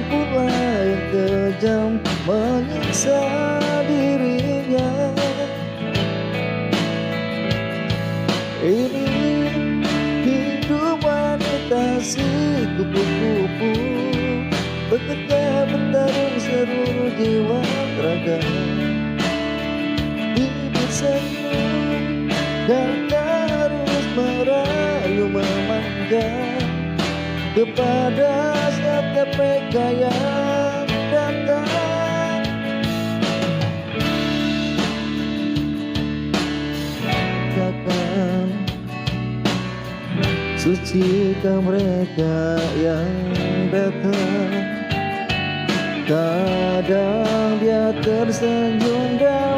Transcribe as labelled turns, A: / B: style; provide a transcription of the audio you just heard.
A: pula yang kejam menyiksa dirinya. Ini hidup wanita si kupu-kupu, bekerja bertarung seluruh jiwa raga. Bibir senyum dan terus merayu memangga kepada setiap mereka yang datang. Katakan sucikan mereka yang datang. Kadang dia tersenyum dan